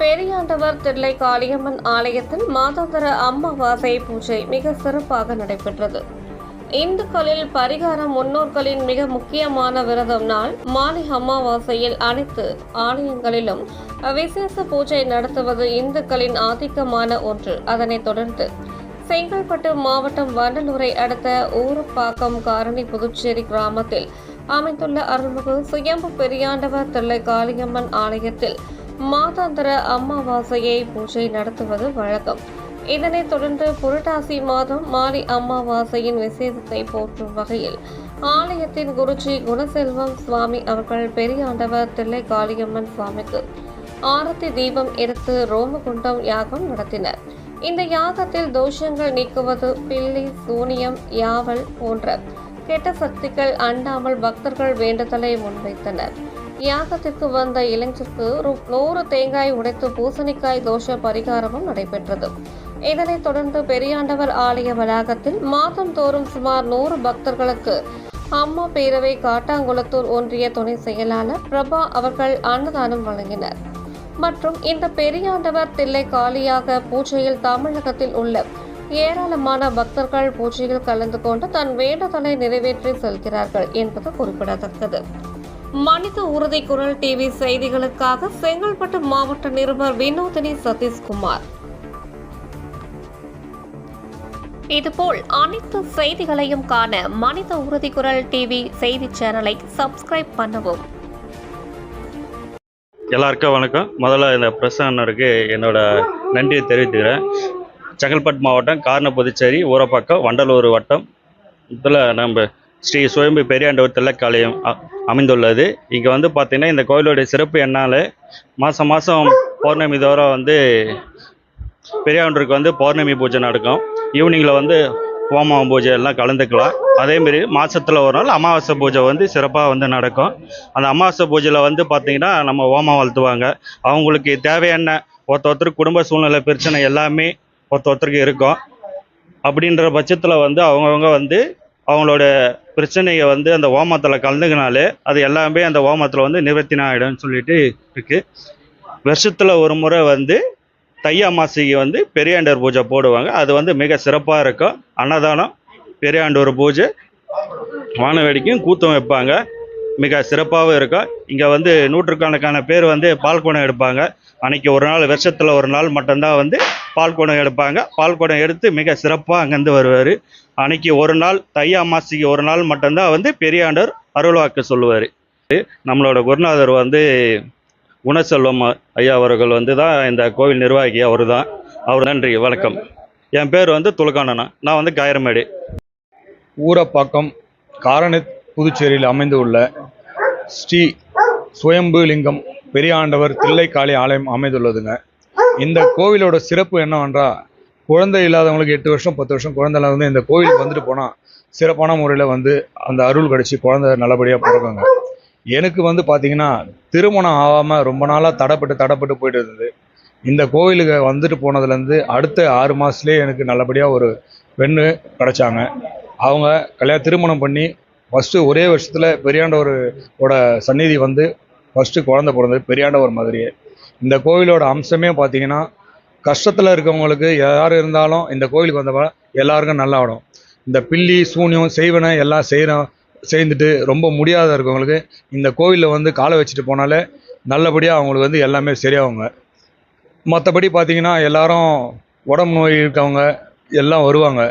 பெரியாண்டவர் தில்லை காளியம்மன் ஆலயத்தில் மாதாந்திர அமாவாசை பூஜை மிக சிறப்பாக நடைபெற்றது. இந்துக்களில் பரிகாரம் முன்னோர்களின் மிக முக்கியமான விரதம் நாள் மாலை அமாவாசையில் அனைத்து ஆலயங்களிலும் விசேஷ பூஜை நடத்துவது இந்துக்களின் ஆதிக்கமான ஒன்று. அதனைத் தொடர்ந்து செங்கல்பட்டு மாவட்டம் வண்டலூரை அடுத்த ஊரப்பாக்கம் காரணி புதுச்சேரி கிராமத்தில் அமைந்துள்ள அருள்மிகு சுயம்பு பெரியாண்டவர் தில்லை காளியம்மன் ஆலயத்தில் மாதாந்திர அமாவாசையை பூஜை நடத்துவது வழக்கம். இதனைத் தொடர்ந்து புரட்டாசி மாதம் மாலை அமாவாசையின் விசேஷத்தை போற்றும் வகையில் ஆலயத்தின் குருஜி குணசெல்வம் சுவாமி அவர்கள் பெரியாண்டவர் தில்லை காளியம்மன் சுவாமிக்கு ஆரத்தி தீபம் எடுத்து ரோமகுண்டம் யாகம் நடத்தினர். இந்த யாகத்தில் தோஷங்கள் நீக்குவது, பில்லி, சூனியம், யாவல் போன்ற கெட்ட சக்திகள் அண்டாமல் பக்தர்கள் வேண்டுதலை முன்வைத்தனர். யாகத்திற்கு வந்த இளைஞருக்கு 100 தேங்காய் உடைத்து பூசணிக்காய் தோஷ பரிகாரமும் நடைபெற்றது. இதனைத் தொடர்ந்து பெரியாண்டவர் ஆலய வளாகத்தில் மாதந்தோறும் சுமார் 100 பக்தர்களுக்கு அம்மா பேரவை காட்டாங்குளத்தூர் ஒன்றிய துணை செயலாளர் பிரபா அவர்கள் அன்னதானம் வழங்கினர். மற்றும் இந்த பெரியாண்டவர் தில்லை காளியாக பூஜையில் தமிழகத்தில் உள்ள ஏராளமான பக்தர்கள் பூஜையில் கலந்து கொண்டு தன் வேண்டுதலை நிறைவேற்றி செல்கிறார்கள் என்பது குறிப்பிடத்தக்கது. மனித உறுதி குரல் டிவி செய்திகளுக்காக செங்கல்பட்டு மாவட்ட நிருபர் வினோதினி சதீஷ்குமார். இதுபோல் அனைத்து செய்திகளையும் காண மனித உறுதி குரல் டிவி செய்தி சேனலை சப்ஸ்கிரைப் பண்ணவும். எல்லாருக்கும் வணக்கம். முதல்ல இந்த பிரஸ் அண்ணருக்கு என்னோட நன்றியை தெரிவித்துக்கிறேன். செங்கல்பட்டு மாவட்டம் காரண புதுச்சேரி ஊரப்பாக்கம் வண்டலூர் வட்டம் இதில் நம்ம ஸ்ரீ சுயம்பு பெரியாண்டவர் தில்லைக்காளியம் அமைந்துள்ளது. இங்கே வந்து பார்த்திங்கன்னா இந்த கோயிலுடைய சிறப்பு என்னால் மாதம் பௌர்ணமி தோறும் பெரியாண்டருக்கு பௌர்ணமி பூஜை நடக்கும். ஈவினிங்கில் ஹோம பூஜை எல்லாம் கலந்துக்கலாம். அதேமாரி மாதத்தில் ஒரு நாள் அமாவாசை பூஜை சிறப்பாக நடக்கும். அந்த அமாவாசை பூஜையில் பார்த்திங்கன்னா நம்ம ஹோமம் வளர்த்துவாங்க. அவங்களுக்கு தேவையான ஒருத்தருக்கு குடும்ப சூழ்நிலை பிரச்சனை எல்லாமே ஒருத்தருக்கு இருக்கும். அப்படின்ற பட்சத்தில் அவங்கவுங்க அவங்களோட பிரச்சனையை அந்த ஹோமத்தில் கலந்துக்கினாலே அது எல்லாமே அந்த ஹோமத்தில் நிவர்த்தின ஆகிடும்னு சொல்லிட்டு இருக்குது. வருஷத்தில் ஒரு முறை தை அமாவாசைக்கு பெரியாண்டவர் பூஜை போடுவாங்க. அது மிக சிறப்பாக இருக்கும். அன்னதானம், பெரியாண்டவர் பூஜை, வான வேடிக்கையும் கூத்தம் வைப்பாங்க. மிக சிறப்பாகவும் இருக்கும். இங்கே நூற்றுக்கணக்கான பேர் பால் குடம் எடுப்பாங்க. அன்றைக்கி ஒரு நாள், வருஷத்தில் ஒரு நாள் மட்டும்தான் பால் குடம் எடுப்பாங்க. பால் குடம் எடுத்து மிக சிறப்பாக அங்கேருந்து வருவார். அன்றைக்கி ஒரு நாள், தை அமாவாசைக்கு ஒரு நாள் மட்டும்தான் பெரியாண்டவர் அருள்வாக்கு சொல்லுவார். நம்மளோட குருநாதர் குணசெல்வம் ஐயா அவர்கள் தான் இந்த கோவில் நிர்வாகி. அவர் தான். நன்றி, வணக்கம். என் பேர் துலகானனா. நான் காயரமேடு. ஊரப்பாக்கம் காரணி புதுச்சேரியில் அமைந்துள்ள ஸ்ரீ சுயம்பு லிங்கம் பெரியாண்டவர் தில்லைக்காளி ஆலயம் அமைந்துள்ளதுங்க. இந்த கோவிலோட சிறப்பு என்னவென்றால், குழந்தை இல்லாதவங்களுக்கு 8 வருஷம் 10 வருஷம் குழந்தை இல்லாதவங்க இந்த கோவிலுக்கு வந்துட்டு போனால் சிறப்பான முறையில் அந்த அருள் கிடச்சி குழந்தை நல்லபடியாக பிறக்குங்க. எனக்கு பார்த்தீங்கன்னா திருமணம் ஆகாமல் ரொம்ப நாளாக தடைப்பட்டு போயிட்டு இருந்தது. இந்த கோவிலுக்கு வந்துட்டு போனதுலேருந்து அடுத்த 6 மாதத்துலேயே எனக்கு நல்லபடியாக ஒரு பெண்ணு கிடச்சாங்க. அவங்க திருமணம் பண்ணி ஃபஸ்ட்டு ஒரே வருஷத்தில் பெரியாண்டவரோட சந்நிதி ஃபஸ்ட்டு குழந்தை பிறந்தது பெரியாண்டவர் மாதிரியே. இந்த கோவிலோட அம்சமே பார்த்தீங்கன்னா, கஷ்டத்தில் இருக்கவங்களுக்கு யார் இருந்தாலும் இந்த கோவிலுக்கு வந்தவங்க எல்லாருக்கும் நல்லா ஆடும். இந்த பில்லி, சூனியம், செய்வனை எல்லாம் சேர்ந்துட்டு ரொம்ப முடியாத இருக்கவங்களுக்கு இந்த கோவிலில் காலை வச்சுட்டு போனாலே நல்லபடியாக அவங்களுக்கு எல்லாமே சரியாகுங்க. மற்றபடி பார்த்தீங்கன்னா எல்லாரும் உடம்பு நோய் இருக்கவங்க எல்லாம் வருவாங்க.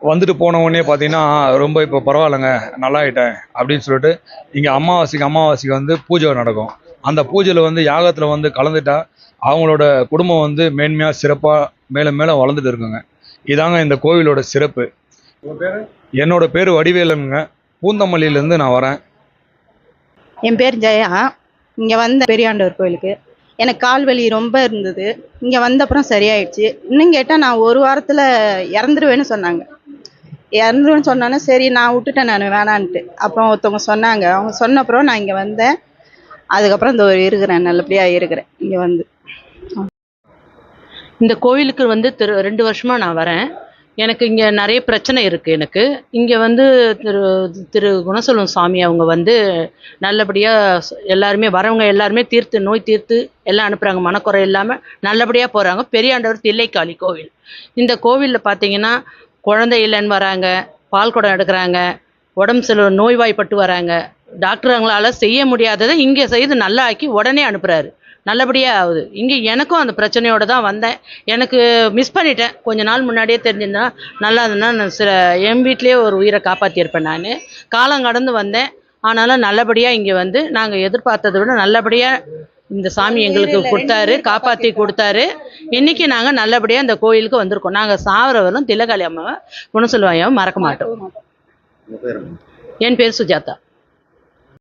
வந்துட்டு போனவொடனே பார்த்தீங்கன்னா ரொம்ப இப்போ பரவாயில்லைங்க, நல்லா ஆகிட்டேன் அப்படின்னு சொல்லிட்டு இங்கே அமாவாசைக்கு பூஜை நடக்கும். அந்த பூஜையில் யாகத்தில் கலந்துட்டா அவங்களோட குடும்பம் மேன்மையாக சிறப்பாக மேலே வளர்ந்துட்டு இருக்குங்க. இதாங்க இந்த கோவிலோட சிறப்பு. என்னோட பேர் வடிவேலுங்க. பூந்தமல்லியிலேருந்து நான் வரேன். என் பேர் ஜெயா. இங்கே வந்த பெரியாண்டவர் கோயிலுக்கு எனக்கு கால் வலி ரொம்ப இருந்தது. இங்கே வந்த அப்புறம் சரியாயிடுச்சு. இன்னும் கேட்டால் நான் 1 வாரத்தில் இறந்துருவேன்னு சொன்னாங்க. சொன்னானே சரி நான் விட்டுட்டேன், நான் வேணான்ட்டு. அப்புறம் ஒருத்தவங்க சொன்னாங்க. அவங்க சொன்ன அப்புறம் நான் இங்கே வந்தேன். அதுக்கப்புறம் இந்த இருக்கிறேன், நல்லபடியாக இருக்கிறேன். இங்கே இந்த கோயிலுக்கு 2 வருஷமாக நான் வரேன். எனக்கு இங்கே நிறைய பிரச்சனை இருக்குது. எனக்கு இங்கே வந்து திரு திரு குணசெல்வம் சாமி அவங்க வந்து நல்லபடியாக எல்லாருமே வரவங்க எல்லாருமே தீர்த்து நோய் தீர்த்து எல்லாம் அனுப்புகிறாங்க. மனக்குறை இல்லாமல் நல்லபடியாக போகிறாங்க. பெரியாண்டவர் தில்லைக்காளி கோவில். இந்த கோவிலில் பார்த்தீங்கன்னா குழந்தை இல்லைன்னு வராங்க, பால் குடம் எடுக்கிறாங்க, உடம்பு சில நோய்வாய்ப்பட்டு வராங்க. டாக்டருங்களால் செய்ய முடியாததை இங்கே செய்து நல்லா ஆக்கி உடனே அனுப்புகிறாரு. நல்லபடியாக ஆகுது. இங்கே எனக்கும் அந்த பிரச்சனையோடு தான் வந்தேன். எனக்கு மிஸ் பண்ணிட்டேன். கொஞ்ச நாள் முன்னாடியே தெரிஞ்சிருந்தா நல்லா இருந்ததுன்னா நான் என் வீட்டிலேயே ஒரு உயிரை காப்பாற்றியிருப்பேன். நான் காலம் கடந்து வந்தேன். ஆனாலும் நல்லபடியாக இங்கே வந்து நாங்கள் எதிர்பார்த்ததை விட நல்லபடியாக இந்த சாமி எங்களுக்கு கொடுத்தாரு, காப்பாற்றி கொடுத்தாரு. இன்றைக்கி நாங்கள் நல்லபடியாக இந்த கோயிலுக்கு வந்திருக்கோம். நாங்கள் சாவரவரும் தில்லைக்காளி அம்மாவை குணசெல்வாயாவை மறக்க மாட்டோம். என் பேர் சுஜாதா.